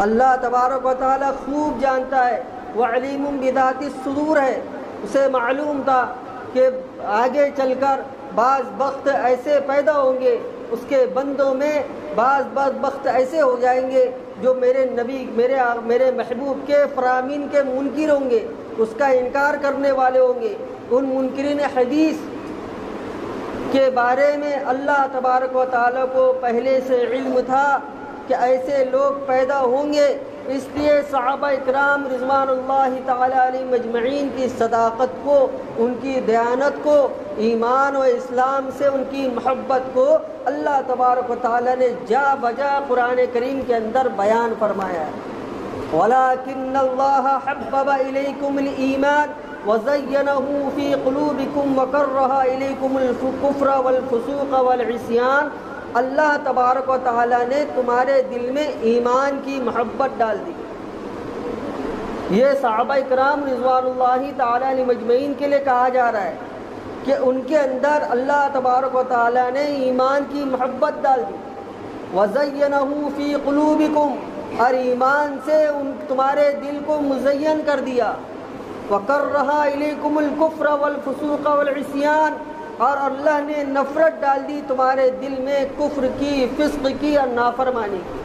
اللہ تبارک و تعالیٰ خوب جانتا ہے، وعلیم بذات الصدور ہے، اسے معلوم تھا کہ آگے چل کر بعض وقت ایسے پیدا ہوں گے، اس کے بندوں میں بعض وقت ایسے ہو جائیں گے جو میرے نبی میرے محبوب کے فرامین کے منکر ہوں گے، اس کا انکار کرنے والے ہوں گے۔ ان منکرین حدیث کے بارے میں اللہ تبارک و تعالیٰ کو پہلے سے علم تھا کہ ایسے لوگ پیدا ہوں گے، اس لیے صحابہ اکرام رضوان اللہ تعالی علیہم مجمعین کی صداقت کو، ان کی دیانت کو، ایمان و اسلام سے ان کی محبت کو اللہ تبارک و تعالی نے جا بجا قرآن کریم کے اندر بیان فرمایا ہے۔ وَلَكِنَّ اللَّهَ حَبَّبَ إِلَيْكُمُ الْإِيمَانَ وَزَيَّنَهُ فِي قُلُوبِكُمْ وَكَرَّهَ إِلَيْكُمُ الْكُفْرَ وَالْفُسُوقَ وَالْعِصْيَانَ۔ اللہ تبارک و تعالیٰ نے تمہارے دل میں ایمان کی محبت ڈال دی۔ یہ صحابہ کرام رضوان اللہ تعالیٰ علیہ مجمعین کے لیے کہا جا رہا ہے کہ ان کے اندر اللہ تبارک و تعالیٰ نے ایمان کی محبت ڈال دی۔ وَزَيَّنَهُ فِي قُلُوبِكُمْ، اور ایمان سے تمہارے دل کو مزین کر دیا۔ وَكَرَّهَ إِلَيْكُمُ الْكُفْرَ وَالْفُسُوقَ وَالْعِصْيَانَ، اور اللہ نے نفرت ڈال دی تمہارے دل میں کفر کی، فسق کی اور نافرمانی کی۔